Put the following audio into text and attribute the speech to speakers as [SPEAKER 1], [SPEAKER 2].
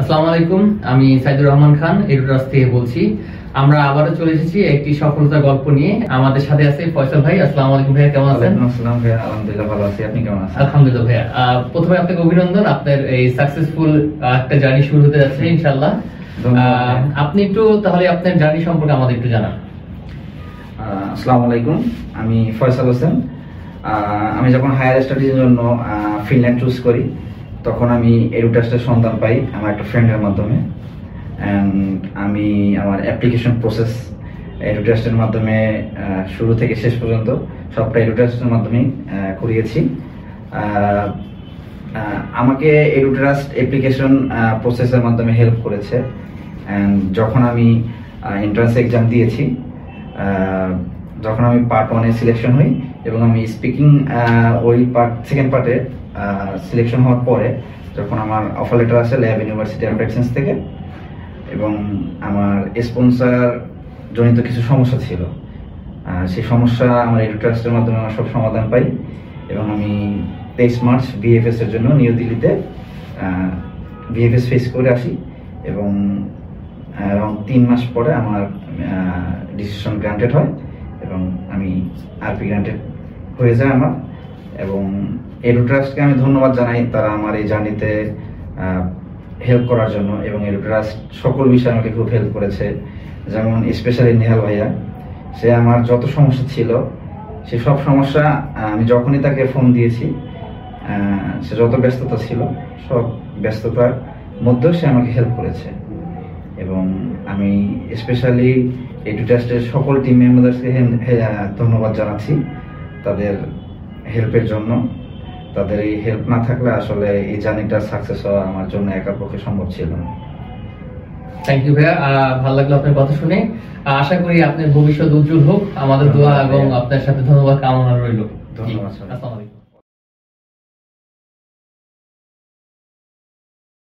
[SPEAKER 1] আসসালামু আলাইকুম, আমি সাইদুর রহমান খান এডুটাস থেকে বলছি। আমরা আবারও চলে এসেছি একটি সফলতার গল্প নিয়ে। আমাদের সাথে আছে ফয়সাল ভাই। আসসালামু আলাইকুম ভাইয়া, কেমন আছেন?
[SPEAKER 2] আসসালাম ভাইয়া, আলহামদুলিল্লাহ ভালো আছি। আপনি কেমন আছেন?
[SPEAKER 1] আলহামদুলিল্লাহ ভাইয়া। প্রথমে আপনাকে অভিনন্দন, আপনার এই সাকসেসফুল একটা জার্নি শুরু হতে যাচ্ছে ইনশাআল্লাহ। আপনি একটু তাহলে আপনার জার্নি সম্পর্কে আমাদের একটু জানান।
[SPEAKER 2] আসসালামু আলাইকুম, আমি ফয়সাল হোসেন। আমি যখন হায়ার স্টাডিজের জন্য ফিনল্যান্ড চুজ করি, তখন আমি এডুটাসের সন্ধান পাই আমার একটা ফ্রেন্ডের মাধ্যমে। আমি আমার অ্যাপ্লিকেশন প্রসেস এডুটাসের মাধ্যমে শুরু থেকে শেষ পর্যন্ত সবটা এডুটাসের মাধ্যমেই করিয়েছি। আমাকে এডুটাস্ট অ্যাপ্লিকেশন প্রসেসের মাধ্যমে হেল্প করেছে। যখন আমি এন্ট্রান্স এক্সাম দিয়েছি, যখন আমি পার্ট 1-এ সিলেকশন হই এবং আমি স্পিকিং ওই সেকেন্ড পার্টে সিলেকশন হওয়ার পরে যখন আমার অফার লেটার আসে ল্যাব ইউনিভার্সিটি অফ এক্সচেঞ্জ থেকে, এবং আমার স্পন্সর জনিত কিছু সমস্যা ছিল, সেই সমস্যা আমার এডুটাস্টের মাধ্যমে আমার সব সমাধান পাই এবং আমি 23 মার্চ বিএফএস এর জন্য নিউ দিল্লিতে বিএফএস ফেস করে আসি এবং 3 মাস পরে আমার ডিসিশন গ্রান্টেড হয় এবং আমি আরপি গ্রান্টেড হয়ে যায় আমার। এবং এডুটাস্টকে আমি ধন্যবাদ জানাই, তারা আমার এই জার্নিতে হেল্প করার জন্য। এবং এডুটাস্ট সকল বিষয়ে আমাকে খুব হেল্প করেছে, যেমন স্পেশালি নেহাল ভাইয়া। সে আমার যত সমস্যা ছিল, সে সব সমস্যা আমি যখনই তাকে ফোন দিয়েছি, সে যত ব্যস্ততা ছিল সব ব্যস্ততার মধ্যেও সে আমাকে হেল্প করেছে। এবং আমি স্পেশালি এডুটাস্টের সকল টিম মেম্বারদেরকে ধন্যবাদ জানাচ্ছি তাদের হেল্পের জন্য। তাদের এই হেল্প না থাকলে আসলে এই জার্নিটা সাকসেস হওয়া আমার জন্য একা পক্ষে সম্ভব ছিল না।
[SPEAKER 1] থ্যাংক ইউ ভাইয়া, ভালো লাগলো আপনার কথা শুনে। আশা করি আপনার ভবিষ্যৎ উজ্জ্বল হোক, আমাদের দোয়া এবং আপনার সাথে ধন্যবাদ কামনা রইল।
[SPEAKER 2] ধন্যবাদ।
[SPEAKER 1] আসসালামু আলাইকুম।